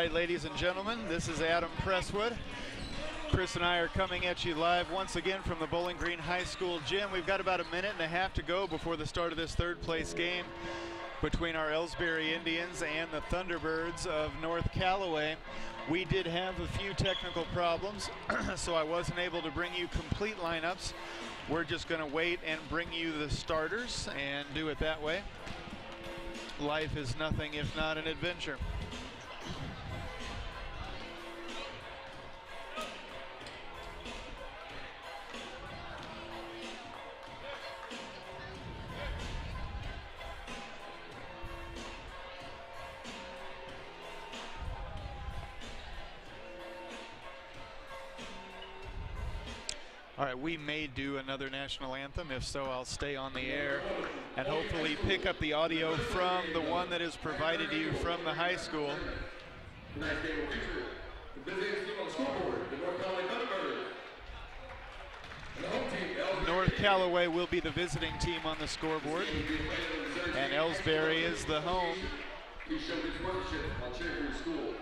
right, ladies and gentlemen, this is Adam Presswood. Chris and I are coming at you live once again from the Bowling Green High School gym. We've got about a minute and a half to go before the start of this third place game between our Ellsbury Indians and the Thunderbirds of North Callaway. We did have a few technical problems, so I wasn't able to bring you complete lineups. We're just going to wait and bring you the starters and do it that way. Life is nothing if not an adventure. All right, we may do another national anthem. If so, I'll stay on the air and hopefully pick up the audio from the one that is provided to you from the high school. Tonight's game will feature the busiest team on the scoreboard, the North Callaway Thunderbirds. And the home team, North Callaway will be the visiting team on the scoreboard, and Ellsbury is the home. Please show good sportsmanship while cheering for your school.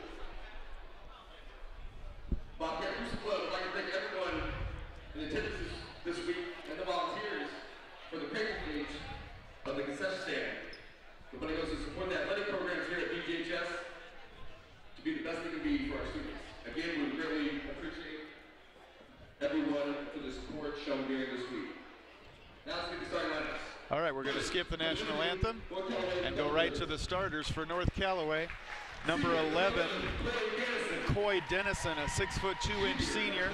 Bobcat Booster Club would like to thank everyone in attendance this week and the volunteers for the paper page of the concession stand. The money goes to support the athletic programs here at BGHS to be the best they can be for our students. Again, we really appreciate everyone for the support shown during this week. Now let's get the starting lineups. All right, we're going to skip the national anthem and go right to the starters for North Callaway. Number 11, Coy Dennison, a 6'2" senior.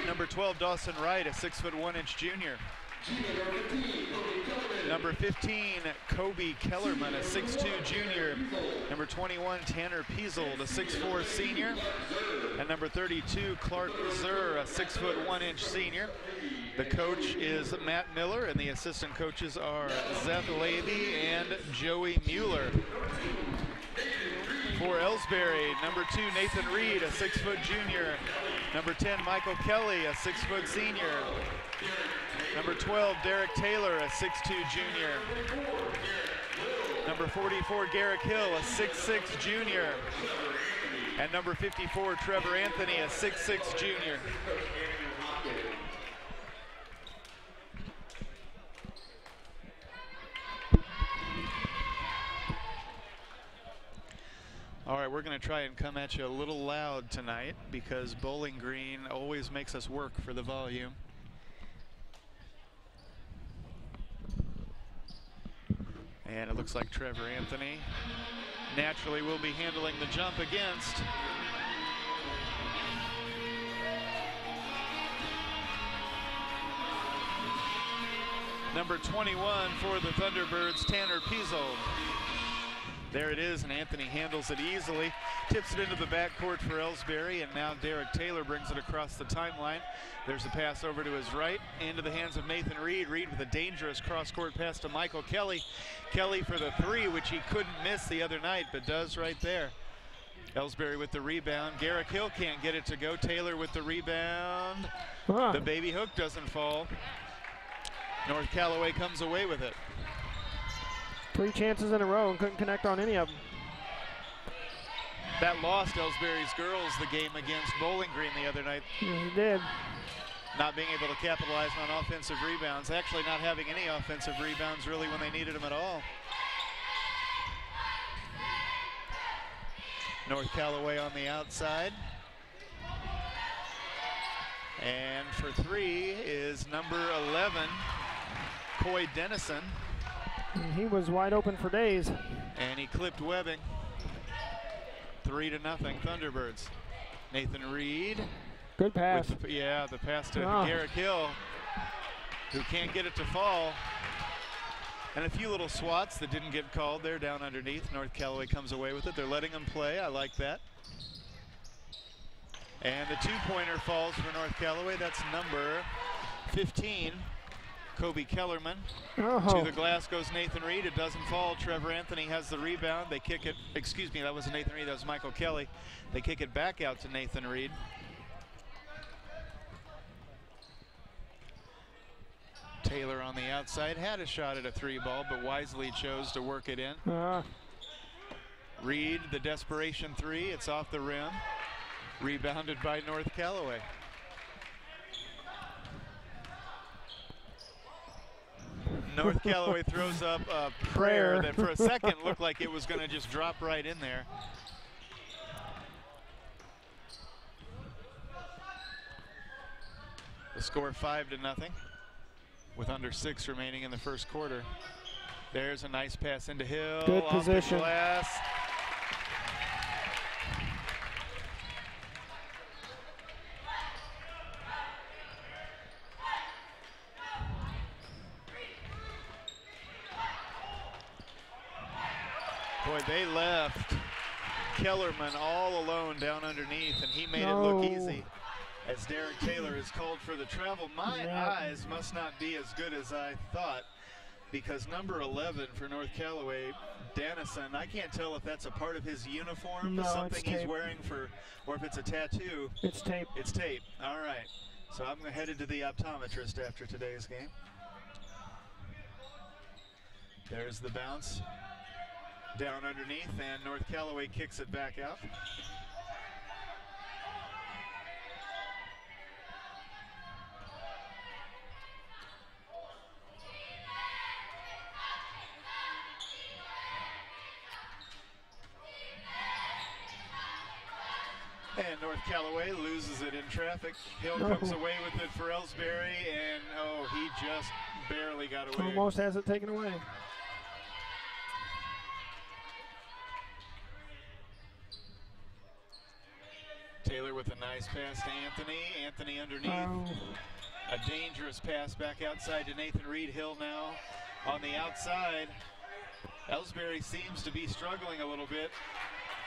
Number 12, Dawson Wright, a 6'1" junior. Number 15, Kobe Kellerman, a 6'2" junior. Number 21, Tanner Piesold, a 6'4" senior. And number 32, Clark Zur, a 6'1" senior. The coach is Matt Miller, and the assistant coaches are Zeth Levy and Joey Mueller. For Ellsbury, number 2, Nathan Reed, a 6' junior. Number 10, Michael Kelly, a 6' senior. Number 12, Derek Taylor, a 6'2" junior. Number 44, Garrick Hill, a 6'6" junior. And number 54, Trevor Anthony, a 6'6" junior. All right, we're going to try and come at you a little loud tonight because Bowling Green always makes us work for the volume. And it looks like Trevor Anthony naturally will be handling the jump against. Number 21 for the Thunderbirds, Tanner Piesold. There it is, and Anthony handles it easily. Tips it into the backcourt for Ellsbury, and now Derek Taylor brings it across the timeline. There's a pass over to his right, into the hands of Nathan Reed. Reed with a dangerous cross-court pass to Michael Kelly. Kelly for the three, which he couldn't miss the other night, but does right there. Ellsbury with the rebound. Garrick Hill can't get it to go. Taylor with the rebound. The baby hook doesn't fall. North Callaway comes away with it. 3 chances in a row and couldn't connect on any of them. That lost Ellsbury's girls the game against Bowling Green the other night. Yes, it did. Not being able to capitalize on offensive rebounds. Actually not having any offensive rebounds really when they needed them at all. North Callaway on the outside. And for 3 is number 11, Coy Dennison. And he was wide open for days. And he clipped webbing. 3-0 Thunderbirds. Nathan Reed. Good pass. The pass to Garrick Hill, who can't get it to fall. And a few little swats that didn't get called there down underneath. North Callaway comes away with it. They're letting them play. I like that. And the 2-pointer falls for North Callaway. That's number 15. Kobe Kellerman. To the glass goes Nathan Reed. It doesn't fall. Trevor Anthony has the rebound. They kick it. Excuse me, that wasn't Nathan Reed. That was Michael Kelly. They kick it back out to Nathan Reed. Taylor on the outside had a shot at a 3 ball, but wisely chose to work it in. Reed, the desperation three, it's off the rim. Rebounded by North Callaway. North Callaway throws up a prayer that for a second looked like it was going to just drop right in there. The score 5-0 with under 6 remaining in the first quarter. There's a nice pass into Hill. Good off position. The glass. Boy, they left Kellerman all alone down underneath, and he made it look easy as Derek Taylor is called for the travel. My eyes must not be as good as I thought, because number 11 for North Callaway, Dennison, I can't tell if that's a part of his uniform, something he's wearing for, or if it's a tattoo. It's tape. It's tape. All right. So I'm headed to the optometrist after today's game. There's the bounce. Down underneath, and North Callaway kicks it back out. And North Callaway loses it in traffic. Hill comes away with it for Ellsbury, and he just barely got away. Almost has it taken away. Taylor with a nice pass to Anthony. Anthony underneath. A dangerous pass back outside to Nathan Reed. Hill now on the outside. Ellsbury seems to be struggling a little bit.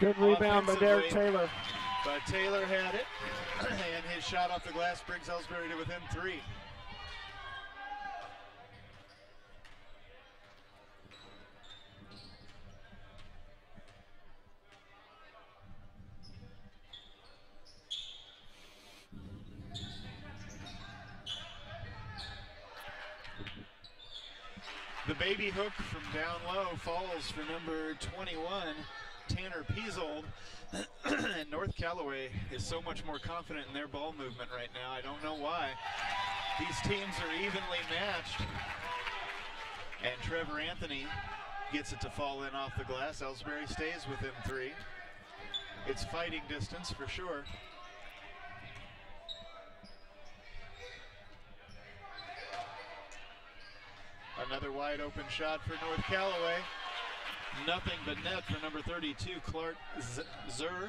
Good rebound by Derek Taylor. But Taylor had it, and his shot off the glass brings Ellsbury to within 3. The baby hook from down low falls for number 21, Tanner Piesold. And North Callaway is so much more confident in their ball movement right now. I don't know why. These teams are evenly matched. And Trevor Anthony gets it to fall in off the glass. Ellsbury stays within 3. It's fighting distance for sure. Another wide open shot for North Callaway. Nothing but net for number 32, Clark Zur.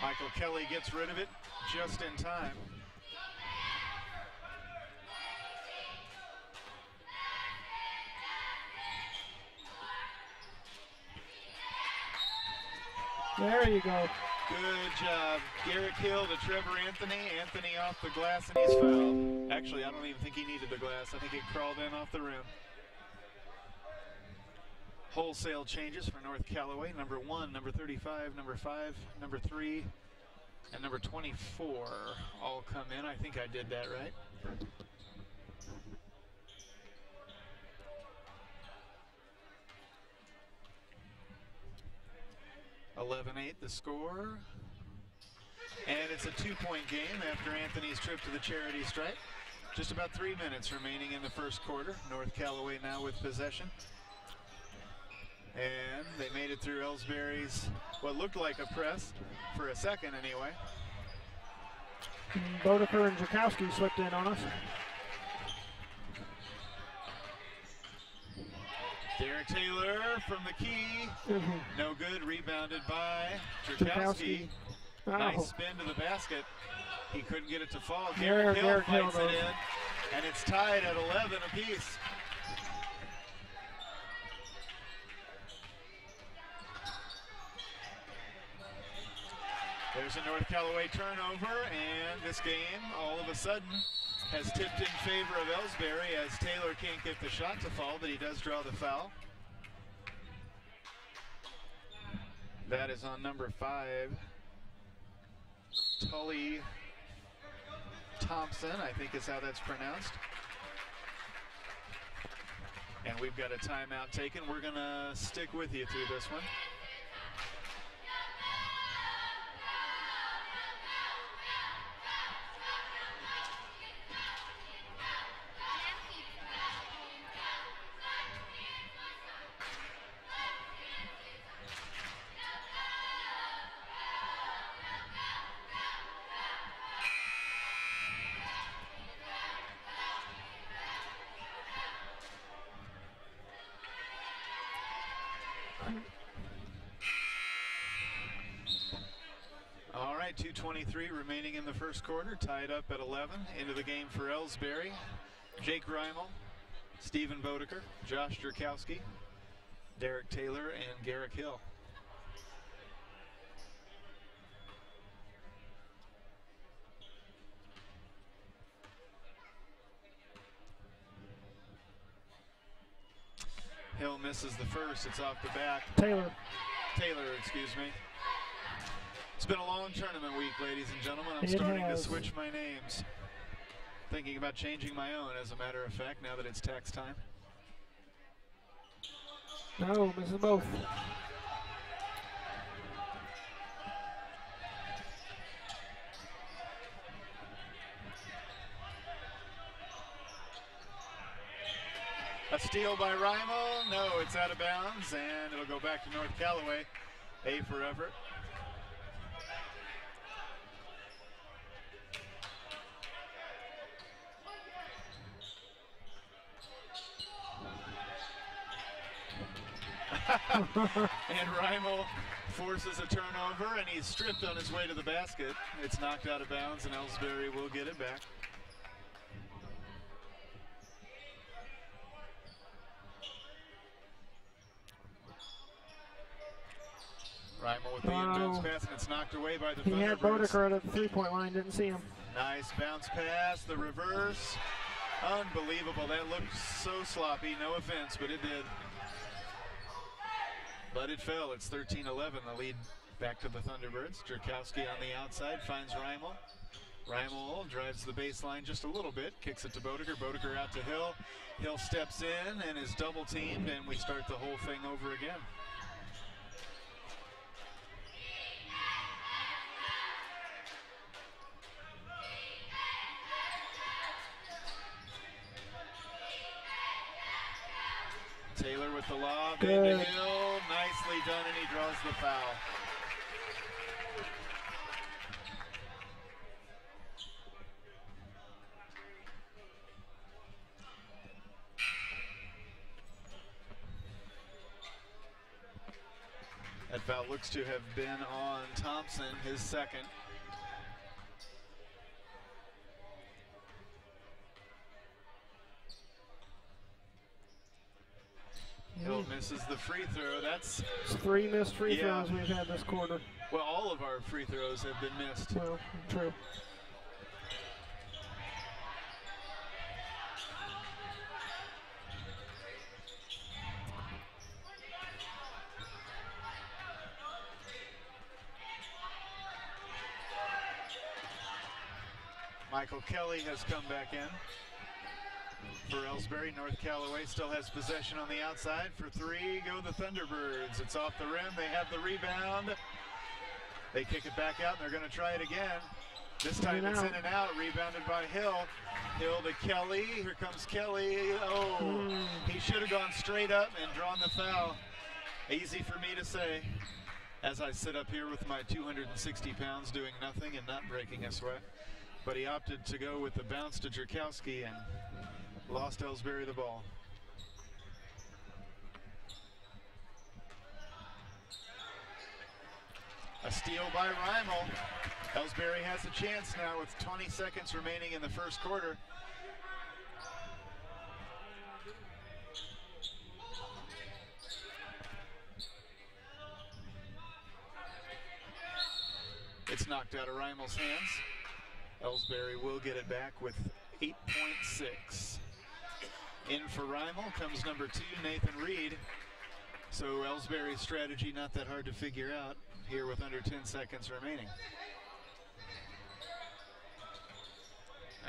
Michael Kelly gets rid of it just in time. There you go. Good job. Garrick Hill to Trevor Anthony. Anthony off the glass, and he's fouled. Actually, I don't even think he needed the glass. I think it crawled in off the rim. Wholesale changes for North Callaway. Number 1, number 35, number 5, number 3, and number 24 all come in. I think I did that right. (11-8) the score. And it's a 2-point game after Anthony's trip to the charity stripe. Just about 3 minutes remaining in the first quarter. North Callaway now with possession. And they made it through Ellsbury's, what looked like a press, for a second anyway. Bodeker and Jakowski slipped in on us. Derek Taylor from the key. No good. Rebounded by Jakowski. Nice spin to the basket. He couldn't get it to fall. Garrick Hill fights it in, and it's tied at 11 apiece. There's a North Callaway turnover, and this game all of a sudden has tipped in favor of Ellsbury as Taylor can't get the shot to fall, but he does draw the foul. That is on number 5, Tully Thompson, I think is how that's pronounced. And we've got a timeout taken. We're going to stick with you through this one. All right, 2:23 remaining in the first quarter, tied up at 11. Into the game for Ellsbury, Jake Reimel, Stephen Bodeker, Josh Jerkowski, Derek Taylor, and Garrick Hill. Hill misses the first, it's off the back. Taylor, excuse me. It's been a long tournament week, ladies and gentlemen. I'm It starting has. to switch my names. Thinking about changing my own, as a matter of fact, now that it's tax time. no, misses both. A steal by Reimel. No, it's out of bounds, and it'll go back to North Callaway. A for effort. And Reimel forces a turnover, and he's stripped on his way to the basket. It's knocked out of bounds, and Ellsbury will get it back. Reimel with the inbounds pass, and it's knocked away by the He had Thunderbirds. Bodeker at the three-point line, didn't see him. Nice bounce pass, the reverse. Unbelievable, that looked so sloppy, no offense, but it did. But it fell, it's 13-11, the lead back to the Thunderbirds. Jerkowski on the outside, finds Reimel. Reimel drives the baseline just a little bit, kicks it to Bodeker. Bodeker out to Hill. Hill steps in and is double teamed, and we start the whole thing over again. Taylor with the lob into Hill. Nicely done, and he draws the foul. That foul looks to have been on Thompson, his second. Hill misses the free throw. That's It's 3 missed free throws we've had this quarter. well, all of our free throws have been missed. Well, true. Michael Kelly has come back in for Ellsbury. North Callaway still has possession on the outside. For three, go the Thunderbirds. It's off the rim. They have the rebound. They kick it back out, and they're going to try it again. This time it's in and out, rebounded by Hill. Hill to Kelly. Here comes Kelly. Oh, he should have gone straight up and drawn the foul. Easy for me to say as I sit up here with my 260 pounds doing nothing and not breaking a sweat. But he opted to go with the bounce to Jerkowski and lost Ellsbury the ball. A steal by Reimel. Ellsbury has a chance now with 20 seconds remaining in the first quarter. It's knocked out of Reimel's hands. Ellsbury will get it back with 8.6. In for Reimel comes number 2, Nathan Reed. So Ellsbury's strategy not that hard to figure out here with under 10 seconds remaining.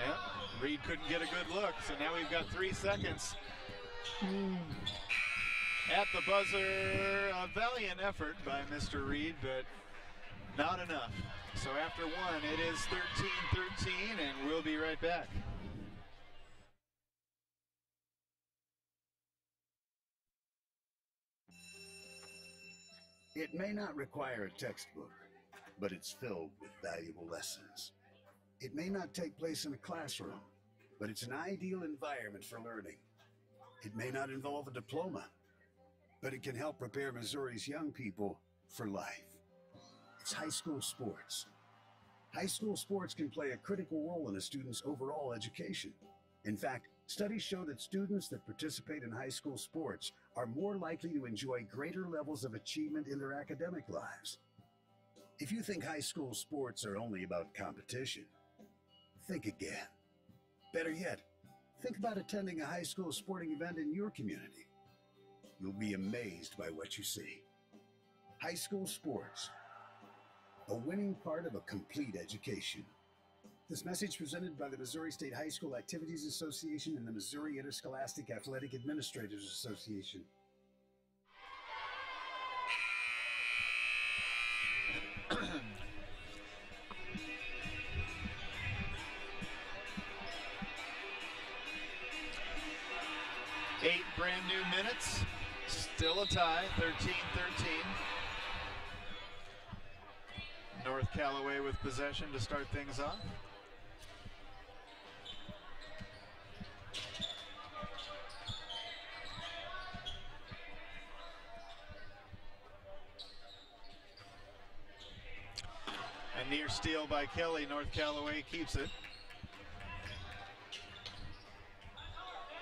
Yeah, Reed couldn't get a good look, so now we've got 3 seconds. At the buzzer, a valiant effort by Mr. Reed, but not enough. So after 1, it is 13-13, and we'll be right back. It may not require a textbook, but it's filled with valuable lessons. It may not take place in a classroom, but it's an ideal environment for learning. It may not involve a diploma, but it can help prepare Missouri's young people for life. It's high school sports. High school sports can play a critical role in a student's overall education. In fact, studies show that students that participate in high school sports are more likely to enjoy greater levels of achievement in their academic lives. If you think high school sports are only about competition, think again. Better yet, think about attending a high school sporting event in your community. You'll be amazed by what you see. High school sports, a winning part of a complete education. This message presented by the Missouri State High School Activities Association and the Missouri Interscholastic Athletic Administrators Association. Eight brand new minutes, still a tie, 13-13. North Callaway with possession to start things off. A near steal by Kelly. North Callaway keeps it.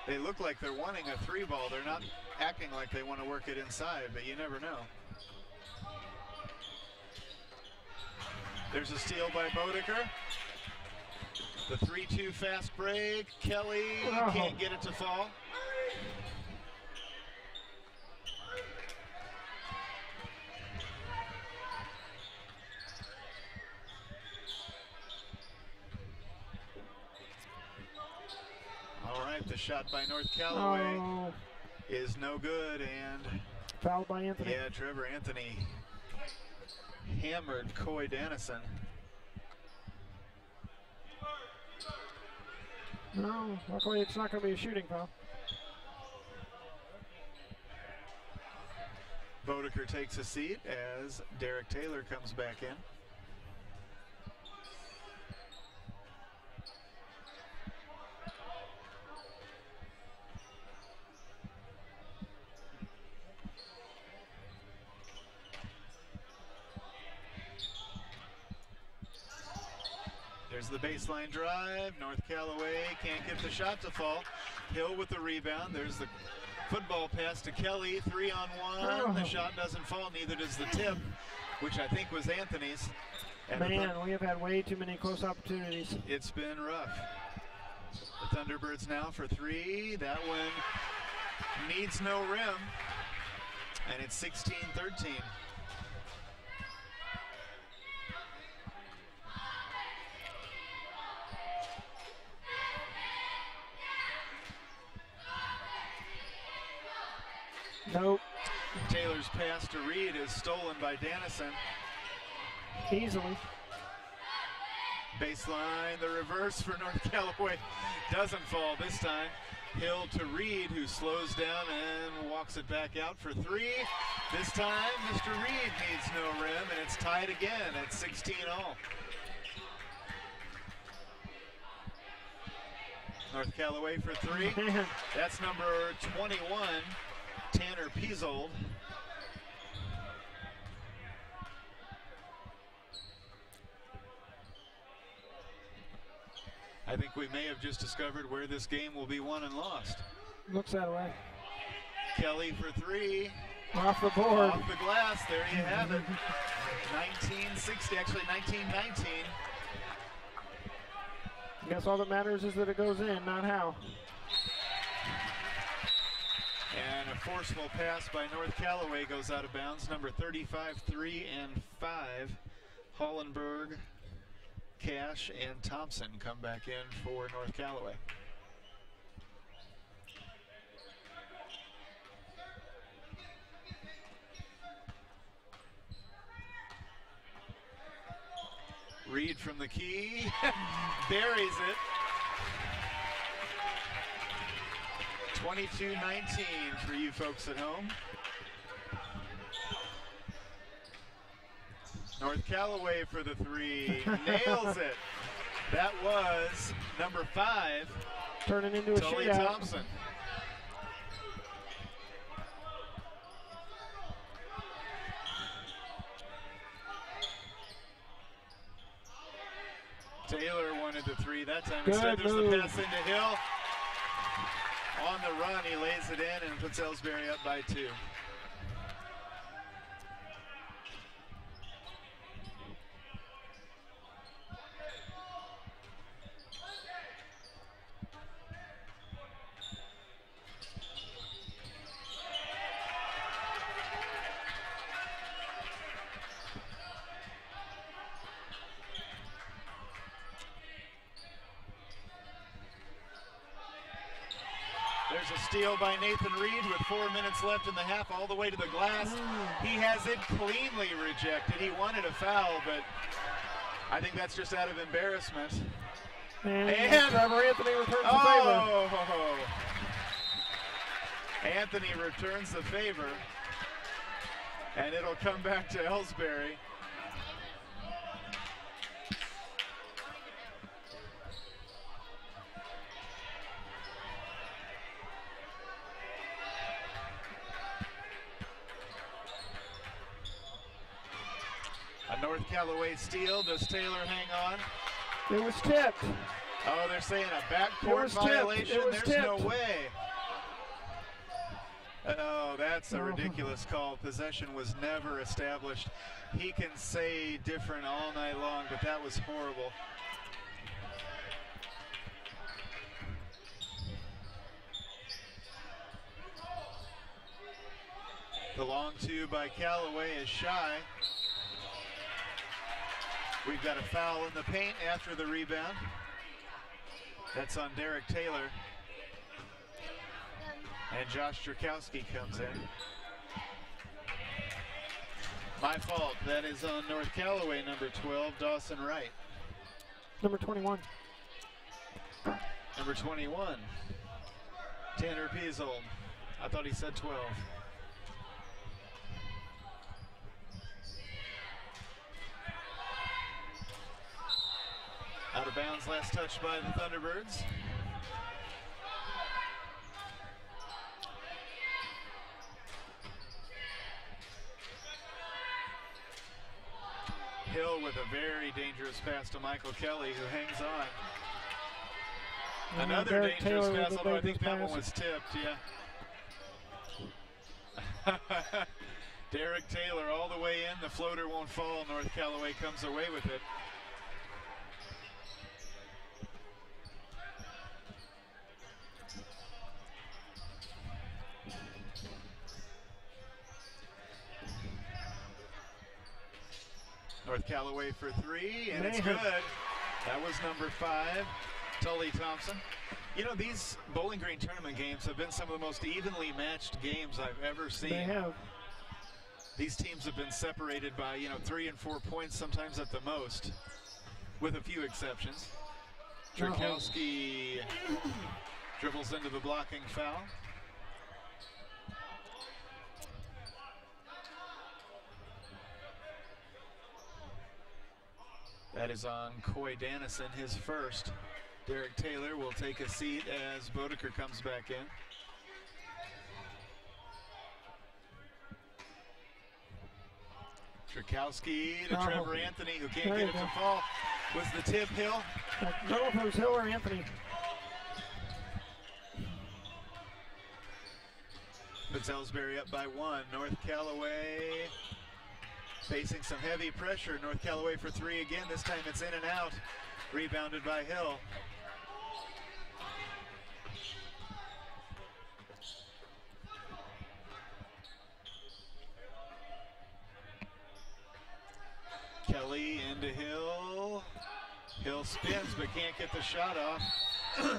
They look like they're wanting a 3-ball. They're not acting like they want to work it inside, but you never know. There's a steal by Bodeker. The 3-2 fast break. Kelly can't get it to fall. All right, the shot by North Callaway is no good, and fouled by Anthony. Yeah, Trevor Anthony hammered Coy Dannison. No, luckily it's not going to be a shooting foul. Bodeker takes a seat as Derek Taylor comes back in. There's the baseline drive. North Callaway can't get the shot to fall. Hill with the rebound. There's the football pass to Kelly. 3-on-1. The shot doesn't fall. Neither does the tip, which I think was Anthony's. And man, we have had way too many close opportunities. It's been rough. The Thunderbirds now for 3. That one needs no rim. And it's 16-13. Nope. Taylor's pass to Reed is stolen by Dannison. Easily. Baseline, the reverse for North Callaway doesn't fall this time. Hill to Reed, who slows down and walks it back out for 3. This time, Mr. Reed needs no rim, and it's tied again at 16-all. North Callaway for 3. That's number 21. Tanner Piesold. I think we may have just discovered where this game will be won and lost. Looks that way. Kelly for 3. Off the board. Off the glass, there you have it. 1960, actually 1919. I guess all that matters is that it goes in, not how. And a forceful pass by North Callaway goes out of bounds. Number 35, 3, and 5. Hollenberg Cash and Thompson come back in for North Callaway. Reed from the key, buries it. 22-19 for you folks at home. North Callaway for the three, nails it. That was number 5, turning into a Tully shootout. Thompson. Taylor wanted the 3 that time. Instead, there's the pass into Hill. On the run, he lays it in and puts Ellsbury up by 2. There's a steal by Nathan Reed with 4 minutes left in the half, all the way to the glass. He has it cleanly rejected. He wanted a foul, but I think that's just out of embarrassment. And Trevor Anthony returns the favor. Anthony returns the favor, and it'll come back to Ellsbury. A North Callaway steal. Does Taylor hang on? It was tipped. Oh, they're saying a backcourt violation. There's no way. Oh, that's a ridiculous call. Possession was never established. He can say different all night long, but that was horrible. The long 2 by Callaway is shy. We've got a foul in the paint after the rebound. That's on Derek Taylor. And Josh Drakowski comes in. My fault. That is on North Callaway, number 12, Dawson Wright. Number 21. Number 21, Tanner Piesold. I thought he said 12. Out of bounds, last touch by the Thunderbirds. Hill with a very dangerous pass to Michael Kelly, who hangs on. Another Derek dangerous Taylor pass, with a although I think that dangerous one was tipped, yeah. Derek Taylor all the way in, the floater won't fall. North Callaway comes away with it. North Callaway for 3, and it's good. That was number 5, Tully Thompson. You know, these Bowling Green tournament games have been some of the most evenly matched games I've ever seen. They have. These teams have been separated by, 3 and 4 points, sometimes at the most, with a few exceptions. Drakowski dribbles into the blocking foul. That is on Coy Dannison, his first. Derek Taylor will take a seat as Bodeker comes back in. Drakowski to Trevor Anthony, who can't get it to fall. Was the tip Hill? I don't know if it was Hill or Anthony. Puts Ellsbury up by 1. North Callaway facing some heavy pressure. North Callaway for 3 again. This time it's in and out. Rebounded by Hill. Kelly into Hill. Hill spins but can't get the shot off,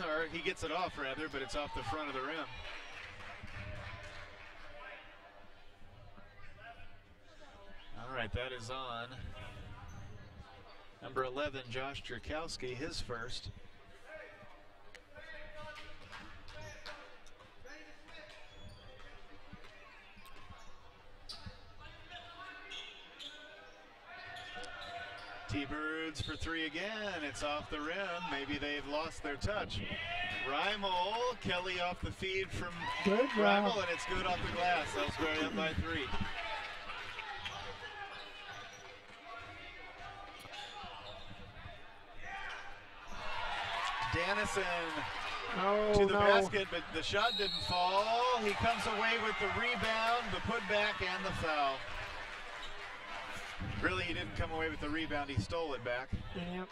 or he gets it off rather, but it's off the front of the rim. All right, that is on number 11, Josh Jerkowski, his first. T-Birds for three again. It's off the rim. Maybe they've lost their touch. Reimel, Kelly off the feed from Reimel, and it's good off the glass. Ellsbury up by 3. Dannison to the basket, but the shot didn't fall. He comes away with the rebound, the putback, and the foul. Really, he didn't come away with the rebound. He stole it back. Yep.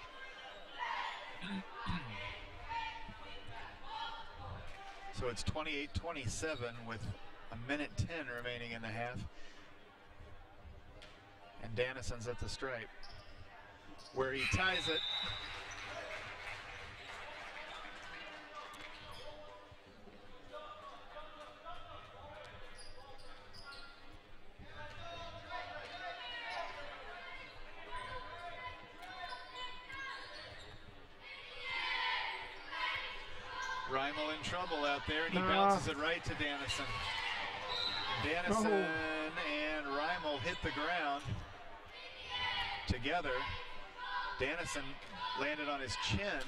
So it's 28-27 with a minute 10 remaining in the half. And Dannison's at the stripe, where he ties it. Reimel in trouble out there, and he bounces it right to Dannison. Dannison and Reimel hit the ground together. Dannison landed on his chin,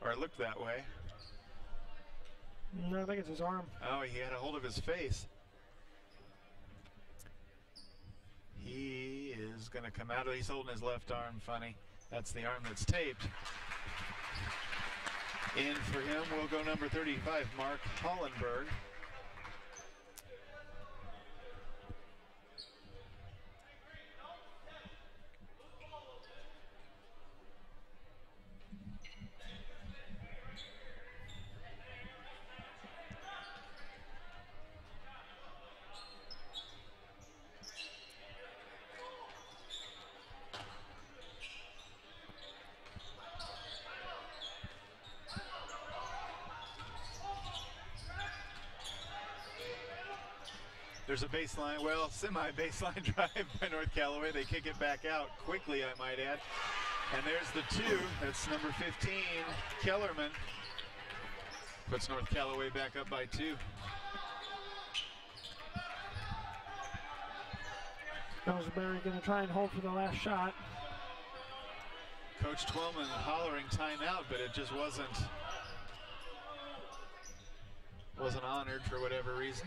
or it looked that way. No, I think it's his arm. Oh, he had a hold of his face. He is going to come out. He's holding his left arm funny. That's the arm that's taped. In for him will go number 35, Mark Hollenberg. There's a baseline, well, semi-baseline drive by North Callaway. They kick it back out quickly, I might add. And there's the 2. That's number 15, Kellerman. Puts North Callaway back up by 2. Ellsbury going to try and hold for the last shot. Coach Twillman hollering timeout, but it just wasn't honored for whatever reason.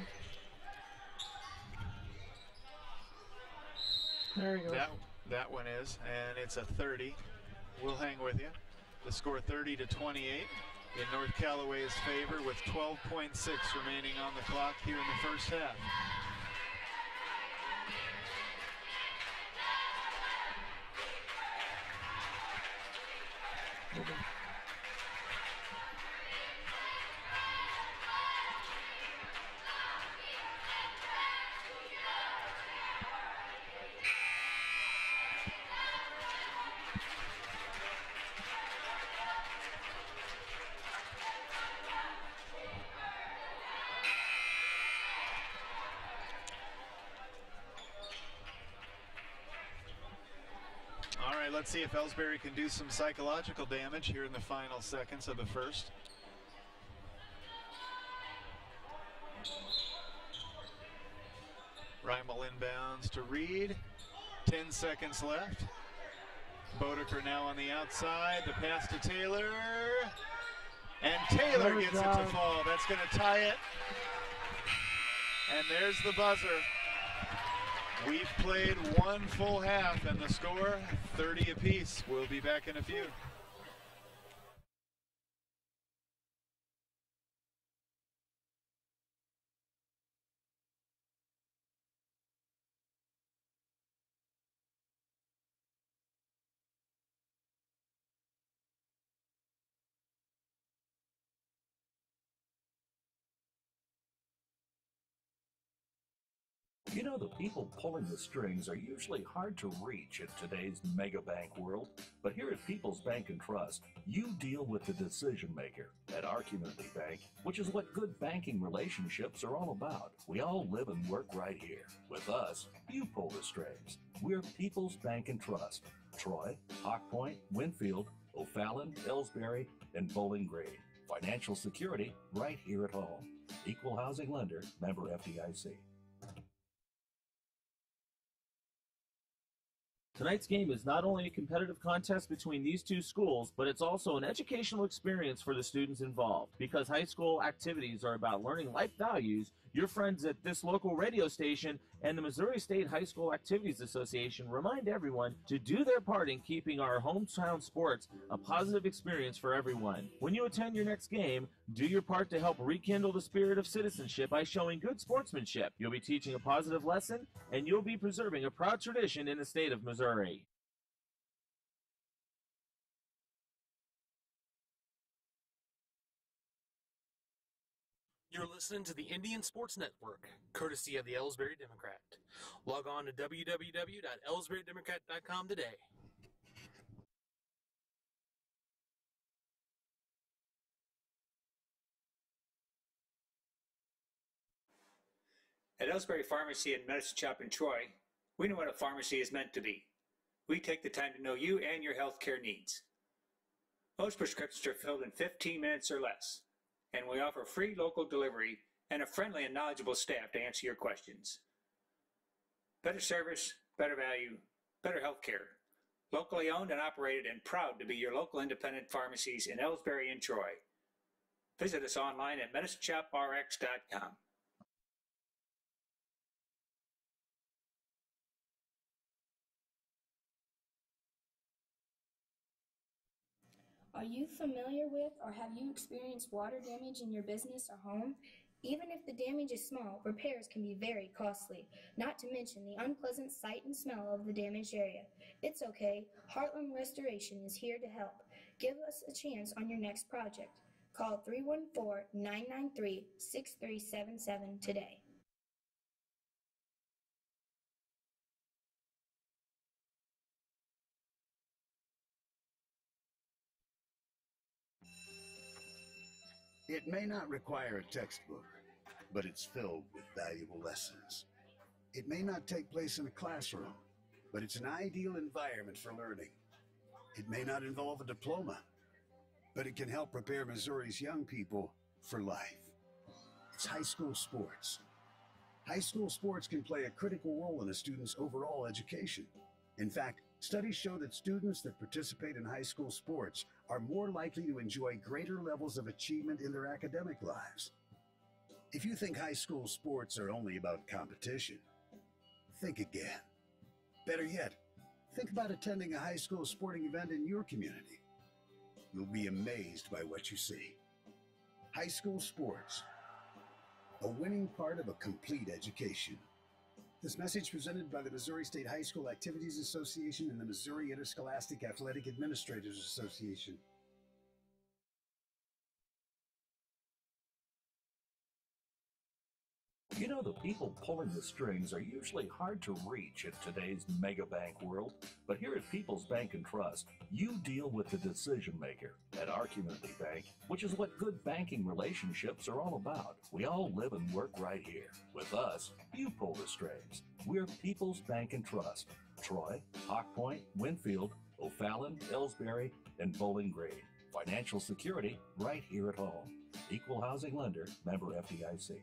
There you go. That one is, and it's a 30. We'll hang with you. The score 30-28 in North Callaway's favor with 12.6 remaining on the clock here in the first half. Let's see if Ellsbury can do some psychological damage here in the final seconds of the first. Reimel inbounds to Reed. 10 seconds left. Bodeker now on the outside. The pass to Taylor. And Taylor gets it to fall. That's going to tie it. And there's the buzzer. We've played one full half, and the score, 30 apiece. We'll be back in a few. You know, the people pulling the strings are usually hard to reach in today's mega bank world, but here at People's Bank and Trust, you deal with the decision maker. At our community bank, which is what good banking relationships are all about, we all live and work right here. With us, you pull the strings. We're People's Bank and Trust. Troy, Hawk Point, Winfield, O'Fallon, Ellsbury, and Bowling Green. Financial security right here at home. Equal housing lender, member FDIC. Tonight's game is not only a competitive contest between these two schools, but it's also an educational experience for the students involved. Because high school activities are about learning life values, your friends at this local radio station and the Missouri State High School Activities Association remind everyone to do their part in keeping our hometown sports a positive experience for everyone. When you attend your next game, do your part to help rekindle the spirit of citizenship by showing good sportsmanship. You'll be teaching a positive lesson, and you'll be preserving a proud tradition in the state of Missouri. You're listening to the Indian Sports Network, courtesy of the Ellsbury Democrat. Log on to www.ellsburydemocrat.com today. At Ellsbury Pharmacy and Medicine Shop in Troy, we know what a pharmacy is meant to be. We take the time to know you and your healthcare needs. Most prescriptions are filled in 15 minutes or less, and we offer free local delivery and a friendly and knowledgeable staff to answer your questions. Better service, better value, better healthcare. Locally owned and operated and proud to be your local independent pharmacies in Ellsbury and Troy. Visit us online at medicineshoprx.com. Are you familiar with or have you experienced water damage in your business or home? Even if the damage is small, repairs can be very costly, not to mention the unpleasant sight and smell of the damaged area. It's okay. Heartland Restoration is here to help. Give us a chance on your next project. Call 314-993-6377 today. It may not require a textbook, but it's filled with valuable lessons. It may not take place in a classroom, but it's an ideal environment for learning. It may not involve a diploma, but it can help prepare Missouri's young people for life. It's high school sports. High school sports can play a critical role in a student's overall education. In fact, studies show that students that participate in high school sports are more likely to enjoy greater levels of achievement in their academic lives. If you think high school sports are only about competition, think again. Better yet, think about attending a high school sporting event in your community. You'll be amazed by what you see. High school sports, a winning part of a complete education. This message presented by the Missouri State High School Activities Association and the Missouri Interscholastic Athletic Administrators Association. You know, the people pulling the strings are usually hard to reach in today's mega bank world, but here at People's Bank and Trust, you deal with the decision maker. At our community bank, which is what good banking relationships are all about, we all live and work right here. With us, you pull the strings. We're People's Bank and Trust. Troy, Hawk Point, Winfield, O'Fallon, Ellsbury, and Bowling Green. Financial security right here at home. Equal housing lender, member FDIC.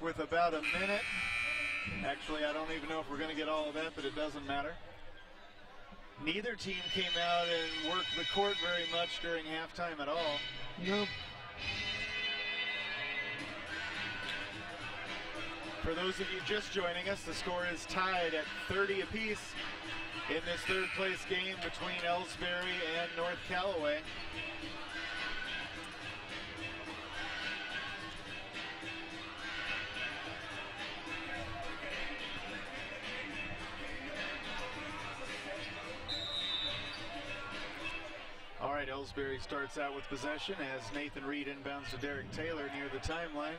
with about a minute. Actually, I don't even know if we're going to get all of that, but it doesn't matter. Neither team came out and worked the court very much during halftime at all. No. For those of you just joining us, the score is tied at 30 apiece in this third place game between Ellsbury and North Callaway. All right, Ellsbury starts out with possession as Nathan Reed inbounds to Derek Taylor near the timeline.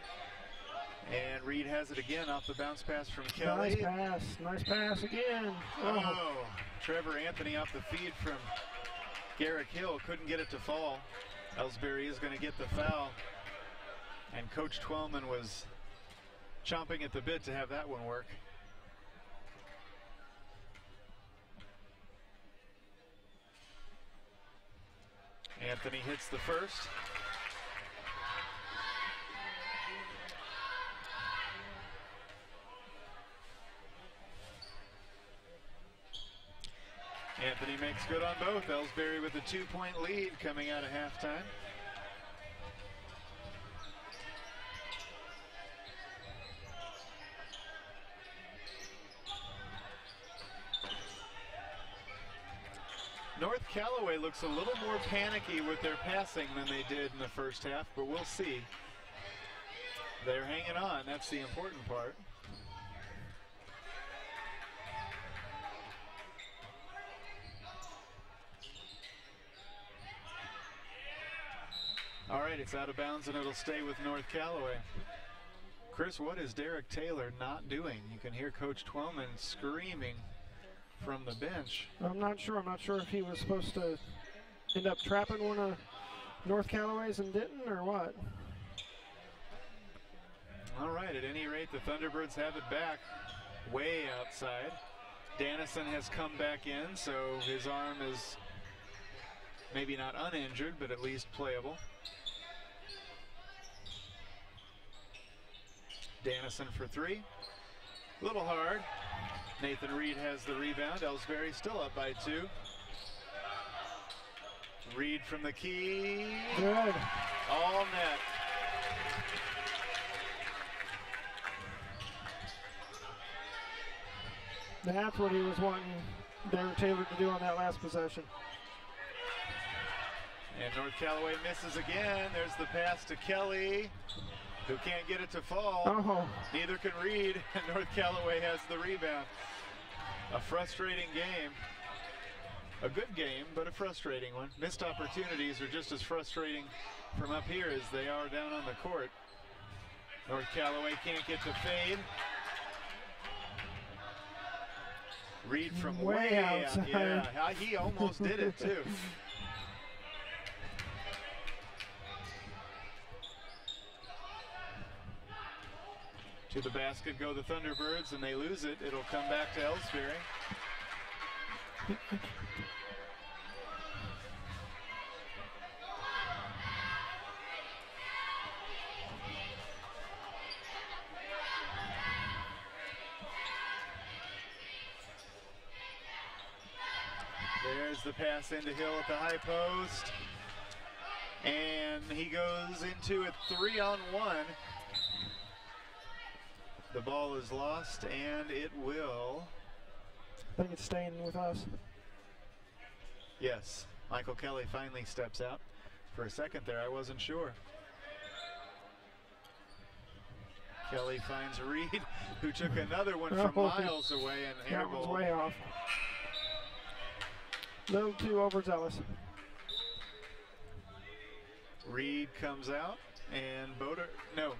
And Reed has it again off the bounce pass from Kelly. Nice pass again. Oh, Trevor Anthony off the feed from Garrick Hill, couldn't get it to fall. Ellsbury is going to get the foul. And Coach Twellman was chomping at the bit to have that one work. Anthony hits the first. Anthony makes good on both. Ellsbury with a 2-point lead coming out of halftime. North Callaway looks a little more panicky with their passing than they did in the first half, but we'll see. They're hanging on. That's the important part. All right, it's out of bounds and it'll stay with North Callaway. Chris, what is Derek Taylor not doing? You can hear Coach Twellman screaming from the bench. I'm not sure. I'm not sure if he was supposed to end up trapping one of North Callaway's and didn't, or what. All right, at any rate, the Thunderbirds have it back way outside. Dannison has come back in, so his arm is maybe not uninjured, but at least playable. Dannison for three. A little hard. Nathan Reed has the rebound. Ellsbury still up by 2. Reed from the key. Good. All net. That's what he was wanting Derek Taylor to do on that last possession. And North Callaway misses again. There's the pass to Kelly, who can't get it to fall. Oh. Neither can Reed, and North Callaway has the rebound. A frustrating game. A good game, but a frustrating one. Missed opportunities are just as frustrating from up here as they are down on the court. North Callaway can't get the fade. Reed from way outside. Yeah, he almost did it too. To the basket go the Thunderbirds, and they lose it. It'll come back to Ellsbury. There's the pass into Hill at the high post. And he goes into a 3-on-1. The ball is lost, and it will. I think it's staying with us. Yes, Michael Kelly finally steps out. For a second there, I wasn't sure. Kelly finds Reed, who took another one from miles away and that one's airball. way off. Little too overzealous. Reed comes out, and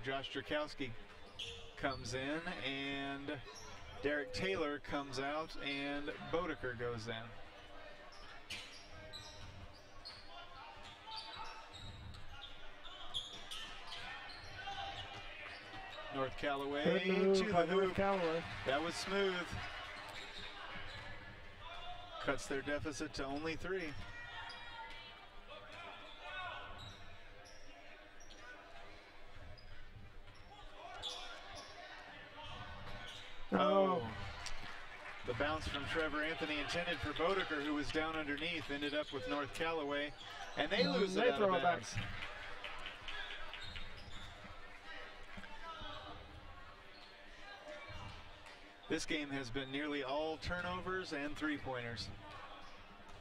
Josh Drakowski comes in, and Derek Taylor comes out, and Bodeker goes in. North Callaway to the hoop. Callaway. That was smooth. Cuts their deficit to only 3. bounce from Trevor Anthony intended for Bodeker, who was down underneath, ended up with North Callaway, and they lose it out of bounds. This game has been nearly all turnovers and three-pointers,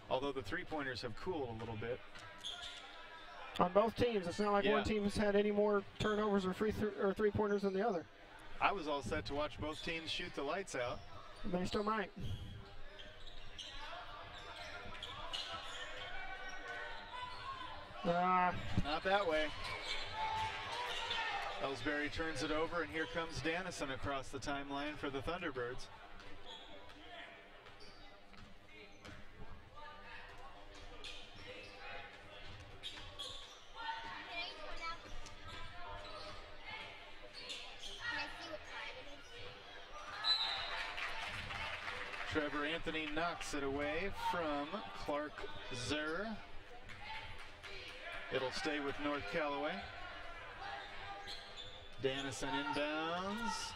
although the three-pointers have cooled a little bit. On both teams, it's not like one team has had any more turnovers or three-pointers than the other. I was all set to watch both teams shoot the lights out. They still might. Not that way. Ellsbury turns it over, and here comes Dannison across the timeline for the Thunderbirds. Trevor Anthony knocks it away from Clark Zer. It'll stay with North Callaway. Dannison inbounds.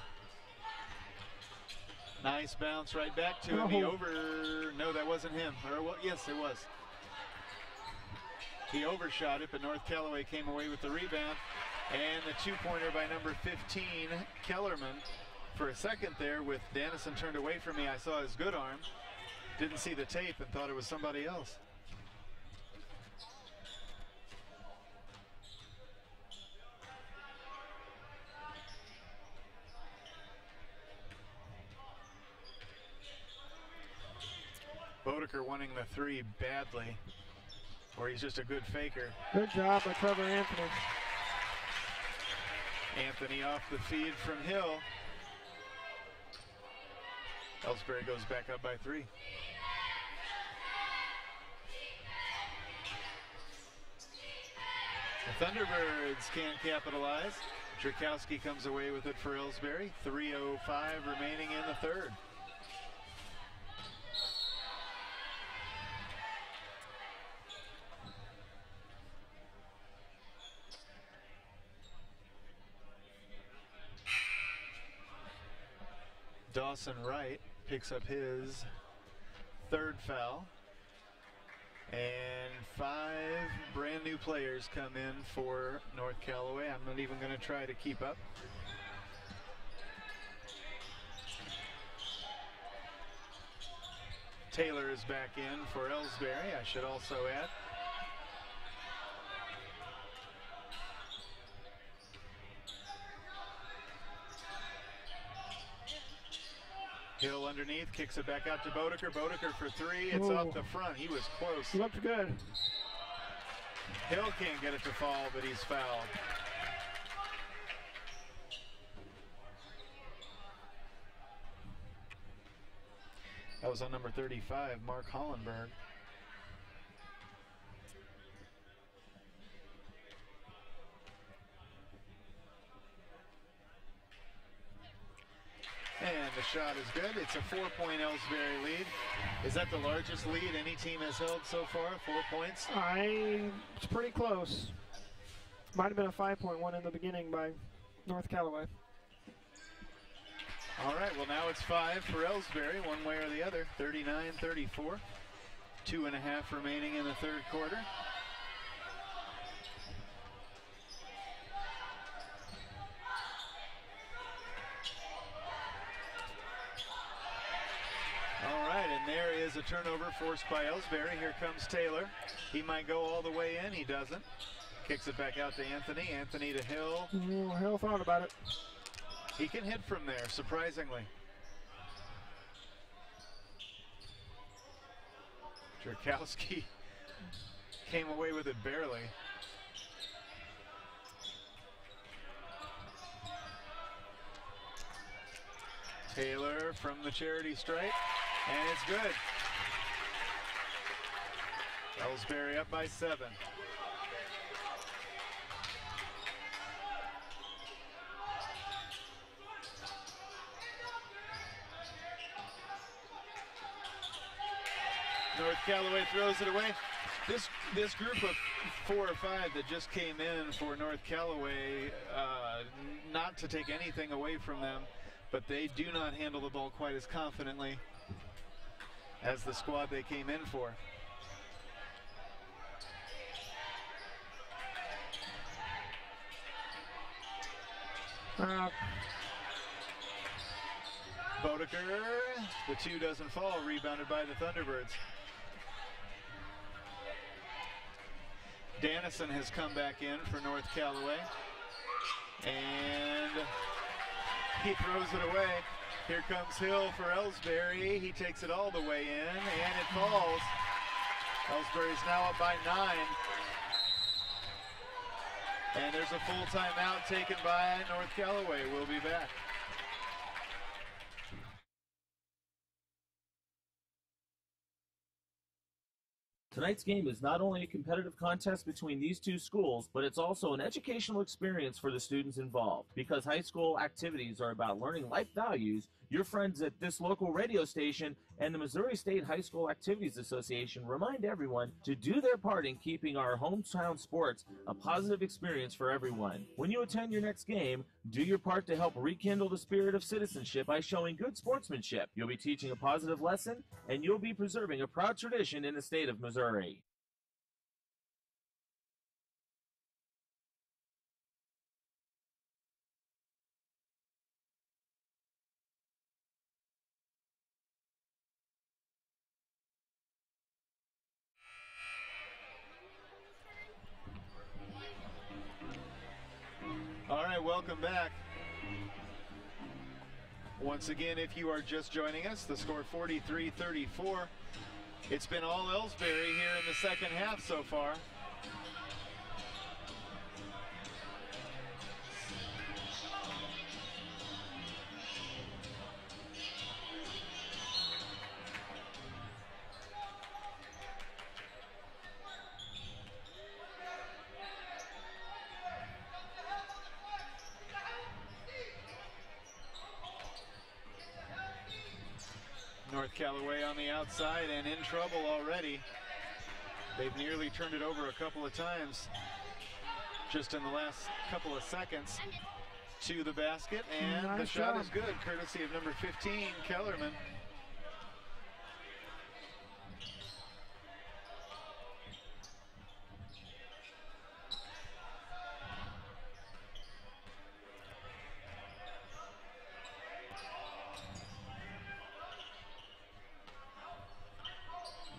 Nice bounce right back to him. He no, that wasn't him. Or, well, yes, it was. He overshot it, but North Callaway came away with the rebound. And the two-pointer by number 15, Kellerman. For a second there, with Dannison turned away from me, I saw his good arm. Didn't see the tape and thought it was somebody else. Bodeker wanting the three badly, or he's just a good faker. Good job by Trevor Anthony. Anthony off the feed from Hill. Ellsbury goes back up by three. The Thunderbirds can't capitalize. Drakowski comes away with it for Ellsbury. 3:05 remaining in the third. Dawson Wright picks up his third foul. And 5 brand new players come in for North Callaway. I'm not even going to try to keep up. Taylor is back in for Ellsbury, I should also add. Hill underneath, kicks it back out to Bodeker. Bodeker for three, it's off the front. He was close. Looked good. Hill can't get it to fall, but he's fouled. That was on number 35, Mark Hollenberg. And the shot is good. It's a 4-point Ellsbury lead. Is that the largest lead any team has held so far? 4 points? It's pretty close. Might have been a 5-point one in the beginning by North Callaway. All right, well now it's 5 for Ellsbury, one way or the other. 39-34. 2.5 remaining in the third quarter. There is a turnover forced by Ellsbury. Here comes Taylor. He might go all the way in. He doesn't. Kicks it back out to Anthony. Anthony to Hill. Hill thought about it. He can hit from there, surprisingly. Drakowski came away with it barely. Taylor from the charity stripe. And it's good. Ellsbury up by 7. North Callaway throws it away. This group of 4 or 5 that just came in for North Callaway, not to take anything away from them, but they do not handle the ball quite as confidently as the squad they came in for. Bodeker, the two doesn't fall, rebounded by the Thunderbirds. Dannison has come back in for North Callaway, and he throws it away. Here comes Hill for Ellsbury. He takes it all the way in, and it falls. Ellsbury's now up by 9. And there's a full timeout taken by North Callaway. We'll be back. Tonight's game is not only a competitive contest between these two schools, but it's also an educational experience for the students involved. Because high school activities are about learning life values, your friends at this local radio station and the Missouri State High School Activities Association remind everyone to do their part in keeping our hometown sports a positive experience for everyone. When you attend your next game, do your part to help rekindle the spirit of citizenship by showing good sportsmanship. You'll be teaching a positive lesson, and you'll be preserving a proud tradition in the state of Missouri. All right, welcome back. Once again, if you are just joining us, the score 43-34. It's been all Ellsbury here in the second half so far. North Callaway on the outside and in trouble already. They've nearly turned it over a couple of times just in the last couple of seconds to the basket, and nice the shot job. is good, courtesy of number 15, Kellerman.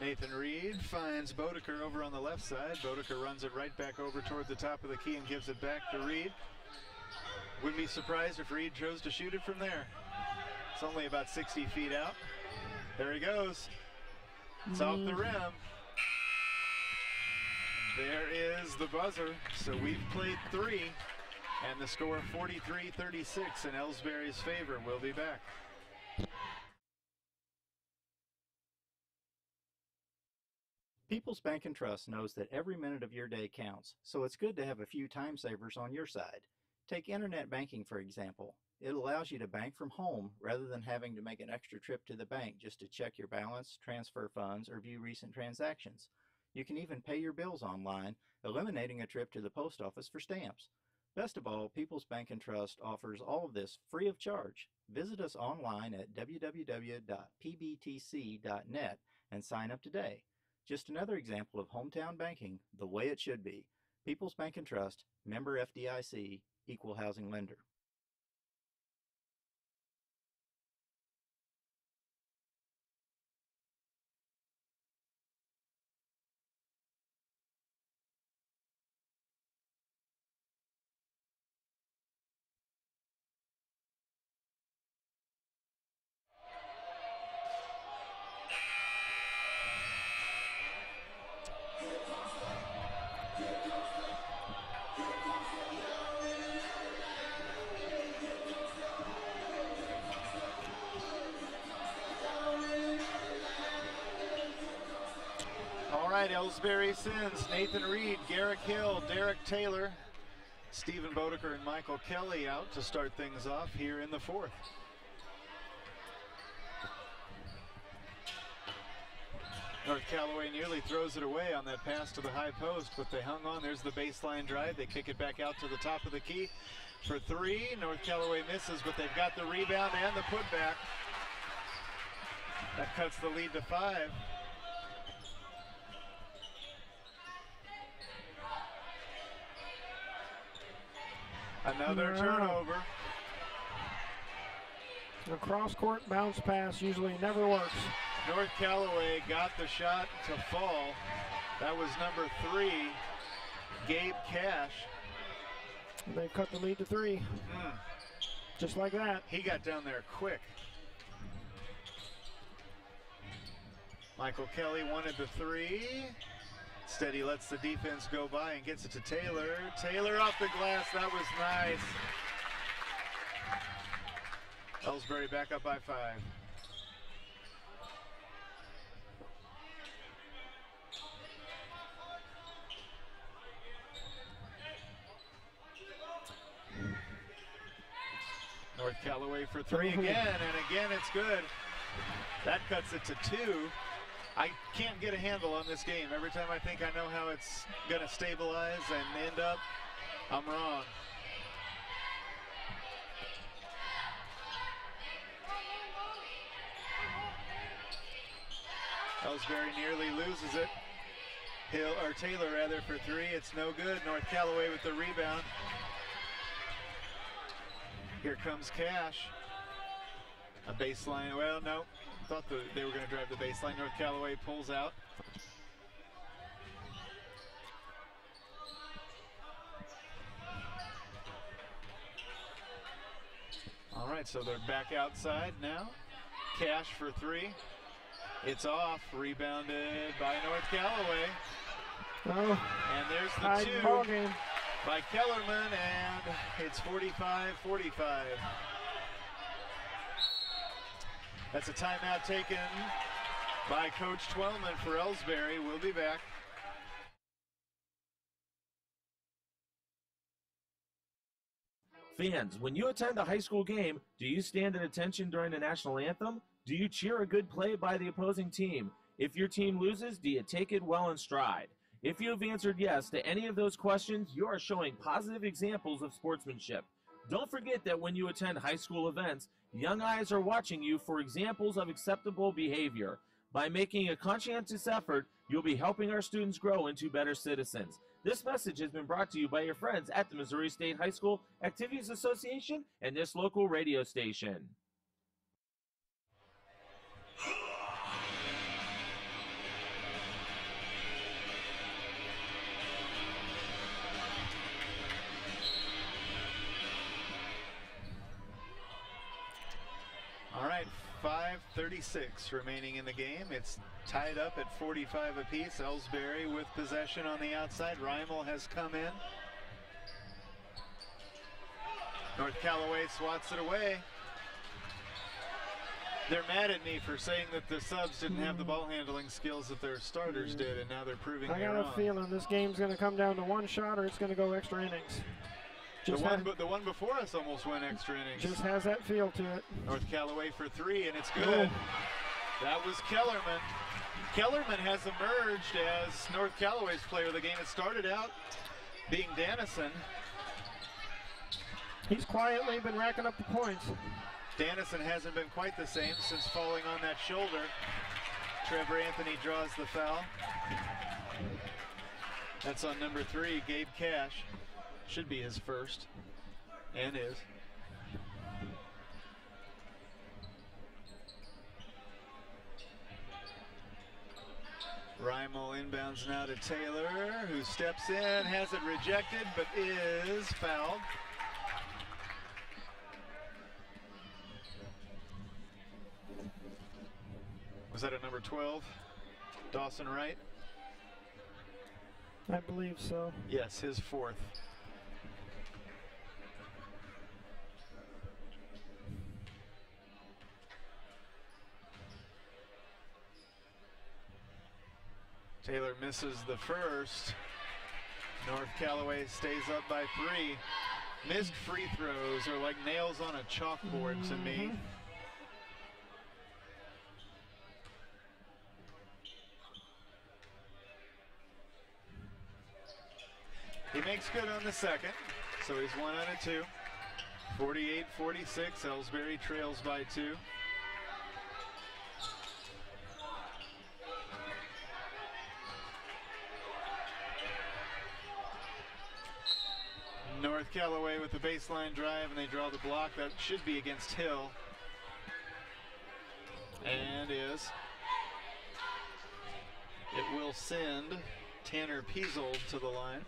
Nathan Reed finds Bodeker over on the left side. Bodeker runs it right back over toward the top of the key and gives it back to Reed. Wouldn't be surprised if Reed chose to shoot it from there. It's only about 60 feet out. There he goes. It's off the rim. There is the buzzer. So we've played 3, and the score 43-36 in Ellsbury's favor. We'll be back. People's Bank and Trust knows that every minute of your day counts, so it's good to have a few time savers on your side. Take internet banking, for example. It allows you to bank from home rather than having to make an extra trip to the bank just to check your balance, transfer funds, or view recent transactions. You can even pay your bills online, eliminating a trip to the post office for stamps. Best of all, People's Bank and Trust offers all of this free of charge. Visit us online at www.pbtc.net and sign up today. Just another example of hometown banking the way it should be. People's Bank and Trust, member FDIC, equal housing lender. Ellsbury sends Nathan Reed, Garrick Hill, Derek Taylor, Stephen Bodeker, and Michael Kelly out to start things off here in the fourth. North Callaway nearly throws it away on that pass to the high post, but they hung on. There's the baseline drive. They kick it back out to the top of the key for 3. North Callaway misses, but they've got the rebound and the putback. That cuts the lead to 5. Another turnover. The cross-court bounce pass usually never works. North Callaway got the shot to fall. That was number 3, Gabe Cash. They cut the lead to 3. Just like that. He got down there quick. Michael Kelly wanted the 3. Instead, he lets the defense go by and gets it to Taylor. Taylor off the glass. That was nice. Ellsbury back up by 5. North Callaway for 3 again, and again it's good. That cuts it to 2. I can't get a handle on this game. Every time I think I know how it's going to stabilize and end up, I'm wrong. Ellsbury nearly loses it. Taylor rather for 3. It's no good. North Callaway with the rebound. Here comes Cash. A baseline. Well, no. Thought they were going to drive the baseline. North Callaway pulls out. All right, so they're back outside now. Cash for 3. It's off. Rebounded by North Callaway. Oh, and there's the 2 by Kellerman, and it's 45-45. That's a timeout taken by Coach Twellman for Ellsbury. We'll be back. Fans, when you attend a high school game, do you stand at attention during the national anthem? Do you cheer a good play by the opposing team? If your team loses, do you take it well in stride? If you have answered yes to any of those questions, you are showing positive examples of sportsmanship. Don't forget that when you attend high school events, young eyes are watching you for examples of acceptable behavior. By making a conscientious effort, you'll be helping our students grow into better citizens. This message has been brought to you by your friends at the Missouri State High School Activities Association and this local radio station. All right, 5:36 remaining in the game. It's tied up at 45 apiece. Ellsbury with possession on the outside. Reimel has come in. North Callaway swats it away. They're mad at me for saying that the subs didn't have the ball handling skills that their starters did, and now they're proving I me got wrong. a feeling this game's going to come down to one shot or it's going to go extra innings. The one before us almost went extra innings. Just has that feel to it. North Callaway for 3, and it's good. That was Kellerman. Kellerman has emerged as North Callaway's player of the game. It started out being Dannison. He's quietly been racking up the points. Dannison hasn't been quite the same since falling on that shoulder. Trevor Anthony draws the foul. That's on number 3, Gabe Cash. Should be his first, and is. Reimel inbounds now to Taylor, who steps in, has it rejected, but is fouled. Was that a number 12? Dawson Wright? I believe so. Yes, his 4th. Taylor misses the first. North Callaway stays up by 3. Missed free throws are like nails on a chalkboard to me. He makes good on the second, so he's 1 out of 2. 48-46, Ellsbury trails by 2. North Callaway with the baseline drive, and they draw the block. That should be against Hill. And is. It will send Tanner Piesold to the line.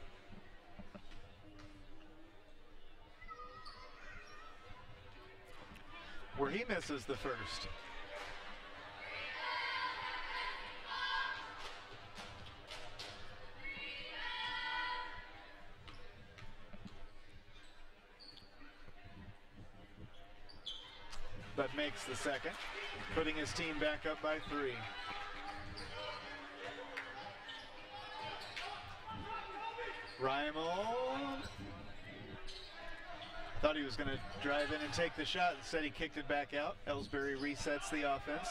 Where he misses the first. But makes the second, putting his team back up by 3. Raimel thought he was going to drive in and take the shot. Instead, he kicked it back out. Ellsbury resets the offense.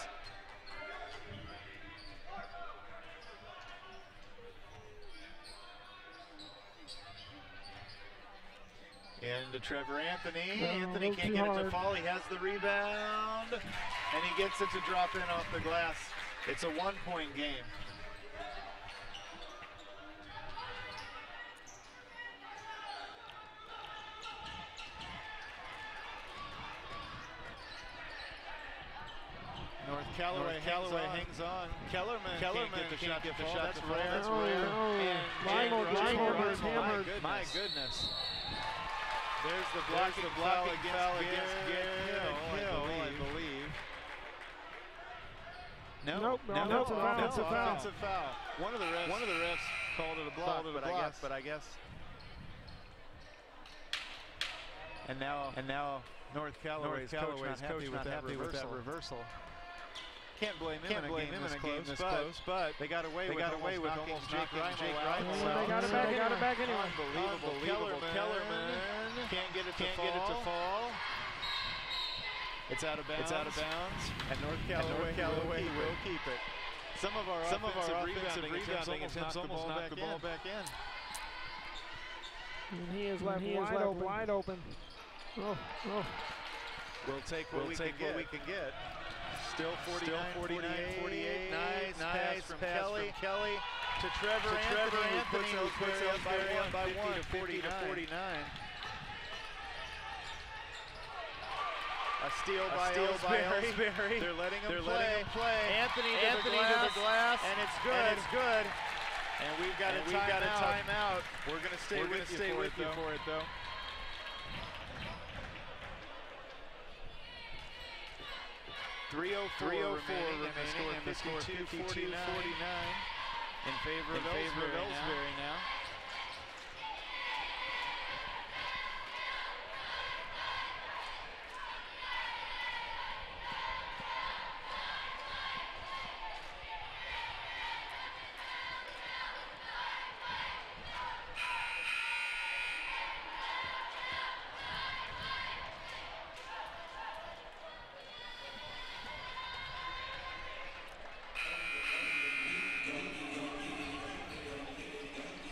Into Trevor Anthony. Anthony can't get it to fall. He has the rebound, and he gets it to drop in off the glass. It's a 1-point game. North Callaway hangs on. Kellerman can't get the shot. That's rare. And my goodness. There's the blocking foul against Garrett Hill, I believe. No, offensive foul. One of the refs called it a block, but I guess. And now North Callaway's coach not happy with that reversal. Can't blame him in a game this close, but they got away with almost Jake Raimel. They got it back anyway. Unbelievable. Kellerman can't get it to fall. It's out of bounds. And North Callaway will keep it. Some of our offensive rebounding attempts almost knocked the ball back in. And he is left wide open. Oh. We'll take what we can get. Still 49-48. Nice pass from Kelly to Trevor Anthony, who puts Ellsbury up by 1, 50 to 49. A steal by Ellsbury. They're letting him play. Anthony to the glass, and it's good. And we've got a timeout. We're going to stay with you for it, though. .304 remaining, and the score 52-49 in favor of Ellsbury now.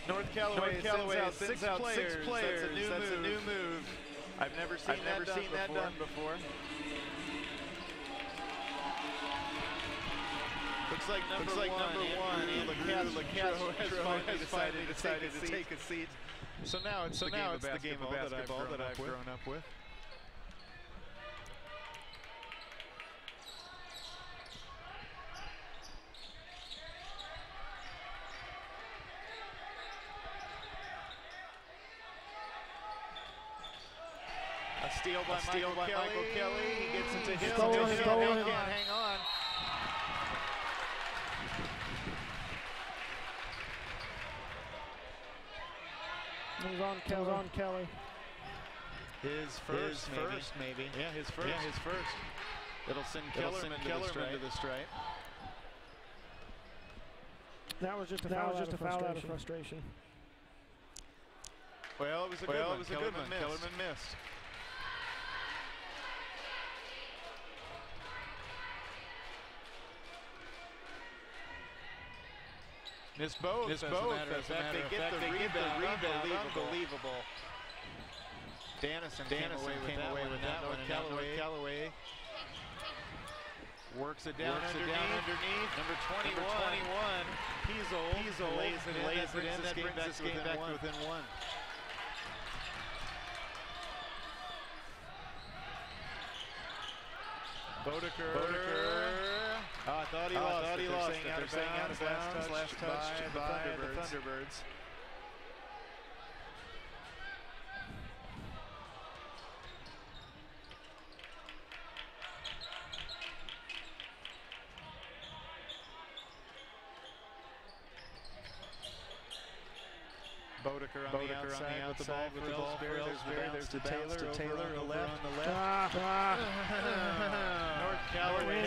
North Callaway sends out six players. That's a new move. I've never seen that done before. Looks like number one. Andrew has finally decided to take a seat. So now it's the game of basketball that I've grown up with. Steal by Michael Kelly. He gets it to Hill. Hill can't hang on. Moves on Kelly. His first, maybe. Yeah, his first. It'll send Kellerman to the stripe. That was just a foul out of frustration. Well, it was a good one. Kellerman missed. Miss both, as a matter of fact. They get the rebound. Unbelievable. Dannison came away with that one. Callaway works it down underneath. Number 21. Piesold lays it in. That brings this game back to within one. Bodeker. Oh, I thought he lost it. They're saying out of bounds. Last touch by the Thunderbirds. Bodeker on the outside with the ball for Ellsbury. There's the Taylor on the left. North Callaway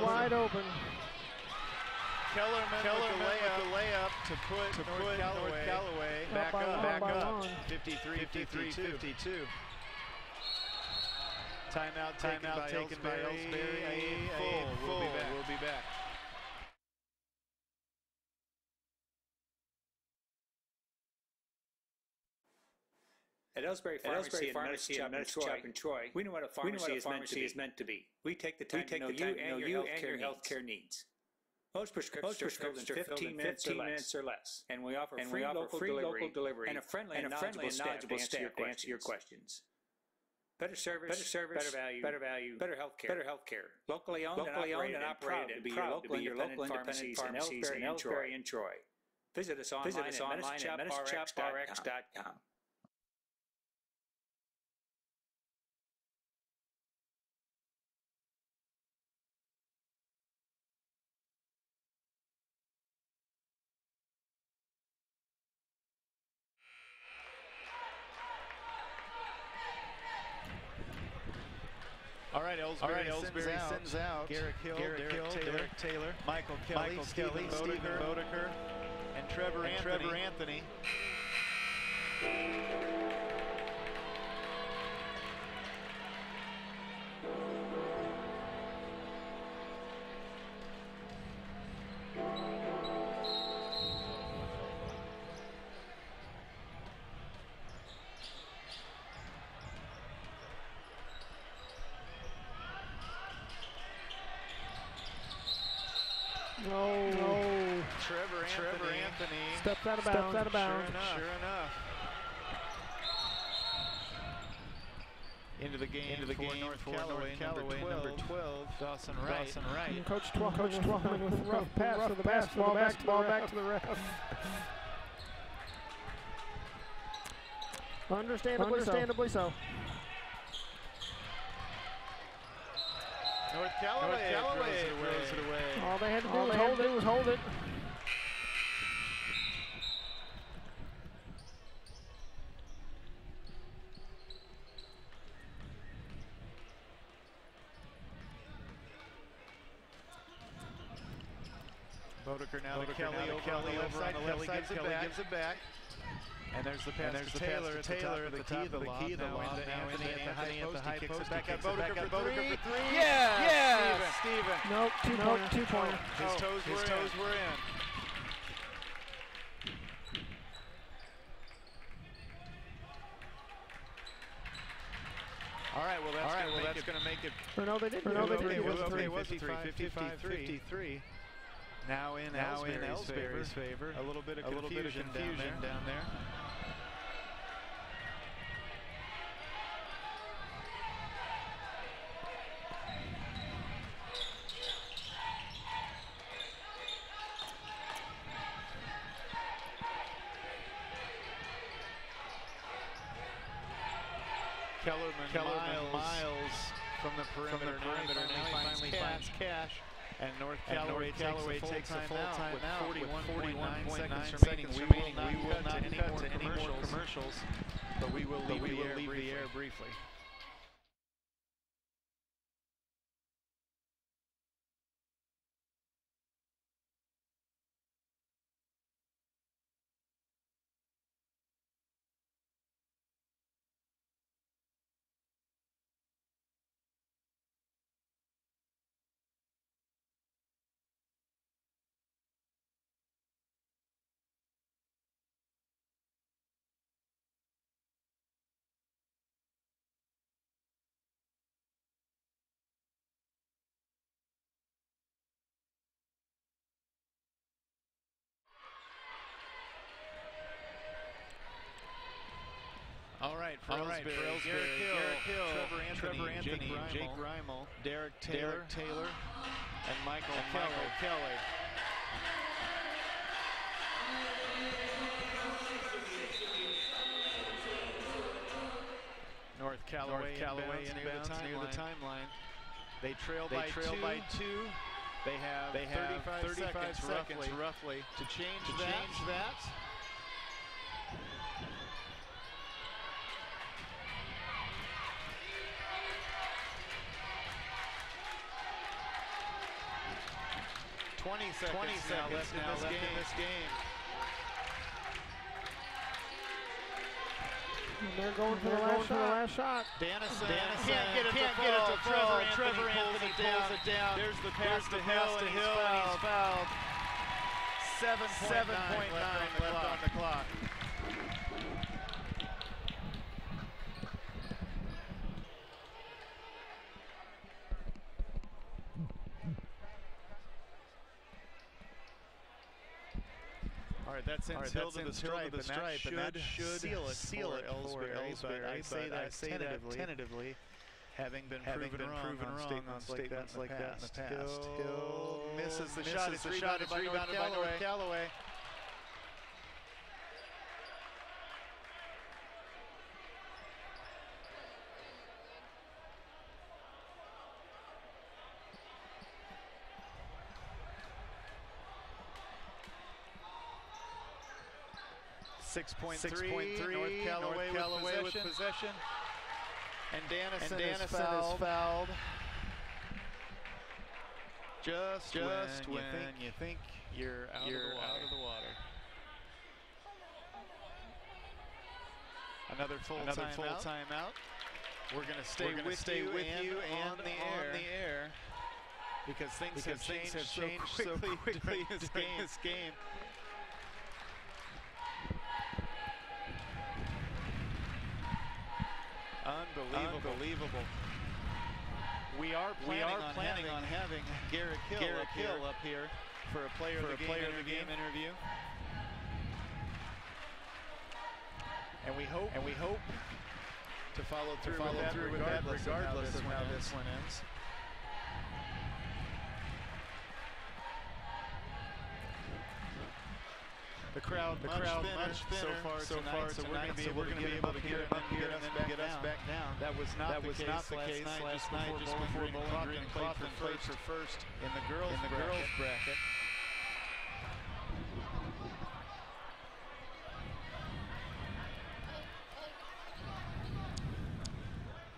wide open. Kellerman with the layup to put North Callaway back up. 53-52. Timeout taken by Ellsbury. We'll be back. At Ellsbury Pharmacy and Medicine Shop in Troy, we know what a pharmacy is meant to be. We take the time to know you and your healthcare needs. Most prescriptions are filled in 15 minutes or less. And we offer free local delivery and a friendly and knowledgeable staff to answer your questions. Better service, better value, better healthcare. Locally owned and operated to be your local independent pharmacies in Ellsbury and Troy. Visit us online at MedicineShopRx.com. All right, Ellsbury sends out Garrick Hill, Derek Taylor, Michael Kelly, Stephen Bodeker, and Trevor Anthony. No. Trevor Anthony steps out of bounds. Sure enough. Into the game for North Callaway, number 12, Dawson Wright. Coach Twelman with a rough pass for the basketball back to the ref. Understandably so. North Callaway throws it away. All they had to do was hold it. Bodeker now to Kelly over on the left side. Kelly gives it back. And there's the pass to Taylor at the top of the key. The lob now Anthony at the high post. He back out Bodeker for three. Yeah! Steven. Nope, two-pointer. His toes were in. All right, well that's going to make it. Or no, they didn't. It was a 53. Now in Ellsbury's favor. A little bit of confusion down there. Kellerman Miles from the perimeter. Now he finally finds Cash. And North Callaway takes a full timeout with 41.9 seconds remaining. We will not cut to any more commercials, but we will leave the air briefly. right, for Ellsbury, Garrick Hill, Trevor Anthony, Jake Reimel, Derek Taylor, and Michael Kelly. North Callaway inbounds near the timeline. They trail by two. They have 35 seconds roughly to change that. Twenty seconds left in this game. And they're going for the last shot. Dennison can't get it to fall. Trevor Anthony pulls it down. There's the pass to Hill, and he's fouled. 7.9 left on the clock. All right, that's until to the stripe, and that should seal it for Ellsbury. I say that tentatively, having been proven wrong on statements like that in the past. Hill misses the shot. It's rebounded by North Callaway. Six point three. North Callaway with possession. And Dennison is fouled. Just when you think you're out of the water. Another full timeout. We're going to stay with you on the air because things have changed so quickly in this game. Unbelievable. We are planning on having Garrick Hill up here for a player of the game interview. And we hope to follow through with that regardless of how this one ends. The crowd much thinner so far tonight, so we're going to be able to get them up here and then get us back down. That was not the case last night, just before Bowling Green played for first in the girls bracket.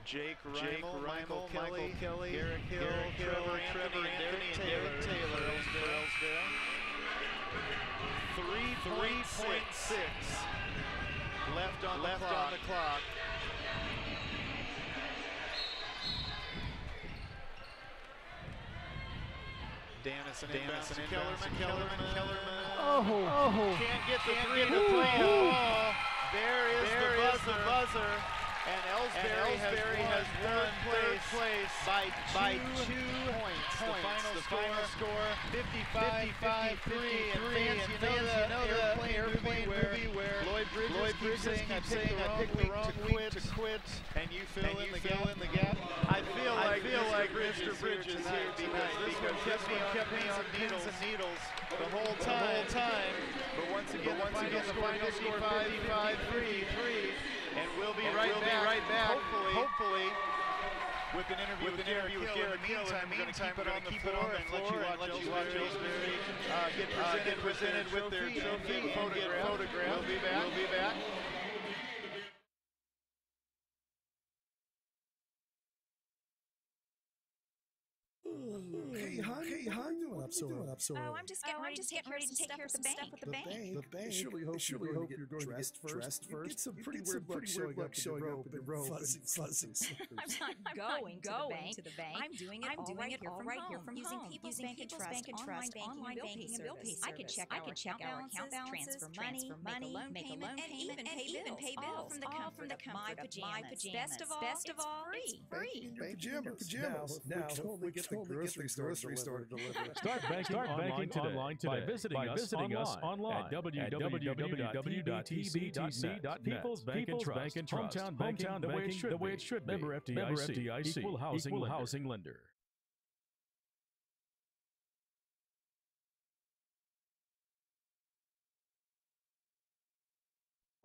Jake Reimel, Michael Kelly, Garrick Hill, Trevor Anthony, and Derek Taylor for Ellsbury. 3.6 left on the clock. Dennison Kellerman. Oh. Can't get the three to play. There is the buzzer. And Ellsbury has won third place by 2 points. The final score 55-53. And fans, you know the airplane movie where Lloyd Bridges keeps saying, I picked the wrong week to quit. And you fill in the gap. I feel like Mr. Bridges here tonight because this one kept me on pins and needles the whole time. But once again, the final score 55-53. And we'll be right back. Hopefully, with an interview with Garrick Hill. In the meantime, we're going to keep it on the floor and let you watch Ellsbury get presented with their trophy photograph. We'll be back. Hey, hon, you doing up so Oh, I'm just getting ready to take care of some stuff with the bank. The bank? Surely hope you're going to get dressed first. It's a pretty weird look showing up in the robe and fuzzing slippers. I'm not going to the bank. I'm doing it all right here from home. Using People's Bank and Trust online banking and bill pay service. I can check our account balances, transfer money, make a loan payment, and even pay bills all from the comfort of my pajamas. Best of all, it's free. In your pajamas. Now, we get the grocery store store to deliver. Start banking online today by visiting us online at www.tbtc.net. People's Bank and Trust. Hometown banking the way it should be. Member FDIC. Equal housing lender.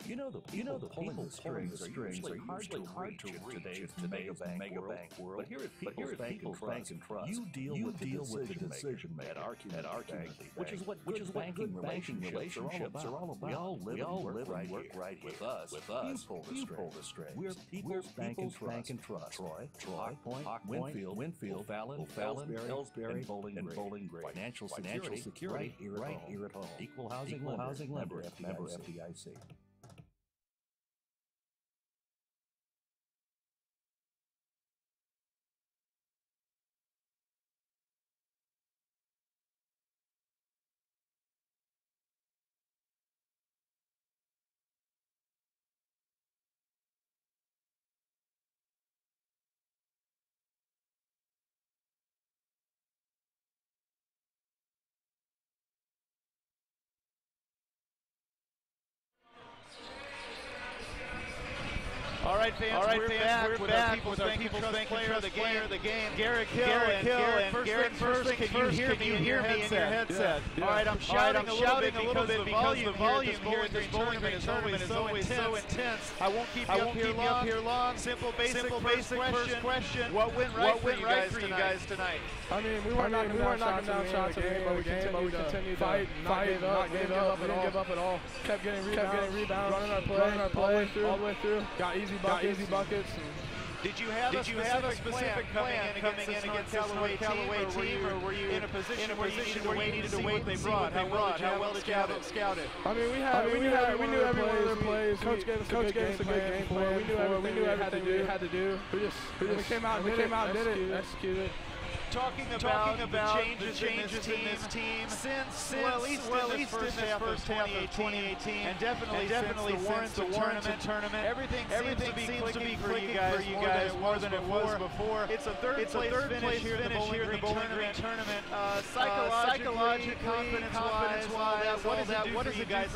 You know the pulling the strings are usually hard to reach in today's mega bank world. But here at People's Bank and Trust, you deal with the decision maker at Argument Bank, which is what banking relationships are all about. We all live and work right here. With us, you pull the strings. We're People's Bank and Trust. Troy, Hawk Point, Winfield, Fallon, Ellsbury, and Bowling Green. Financial security right here at home. Equal housing lender, member FDIC. All right, fans, we're back with our People's Bank Player of the game. Garrick Hill and first thing, can you hear me in your headset? All right, I'm shouting a little bit because the volume here at this Bowling Green tournament is so intense. I won't keep you up here long. Simple, basic first question. What went right for you guys tonight? I mean, we weren't knocking down shots in the game, but we continued to fight, not give up at all. Kept getting rebounds, running our play all the way through. Got easy buckets. Did you have a specific coming in against this North Callaway team, or were you in a position where you needed to wait what they brought? How well did you have it scouted? I mean, we knew every one of their plays. Coach gave us a good game plan. We knew everything we had to do. We just came out and did it, executed. Talking about the changes in this team since at least in this first half of 2018, and definitely since the Warrenton tournament, everything seems to be clicking for you guys more than it was before. It's a third place finish here in the Bowling Green tournament. Psychologically, confidence-wise, what does it do for you guys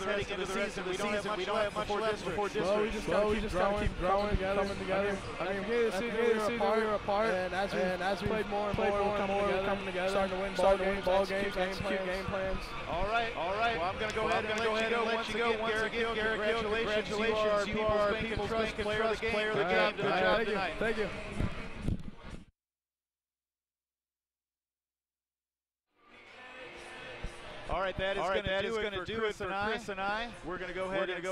heading into the rest of the season? We don't have much left before district. Well, we just got to keep growing, coming together. I mean, beginning of the season we were apart, and as we played more, coming together, starting to win ball games, execute game plans. All right. Well, I'm going to go ahead and let you go. Garrick Hill, congratulations. You are People's Bank Player of the game. Good job tonight. Thank you. All right, that is going to do it for Chris and I. We're going to go ahead and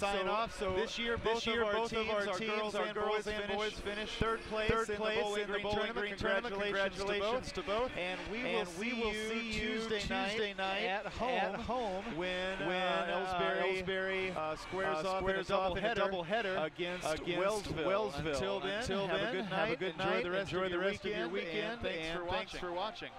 sign off. So this year, both of our teams, our girls and boys, finished third place in the Bowling Green tournament. Congratulations to both. And we will see you Tuesday night at home when Ellsbury squares off in a doubleheader against Wellsville. Until then, have a good night. Enjoy the rest of your weekend. And thanks for watching.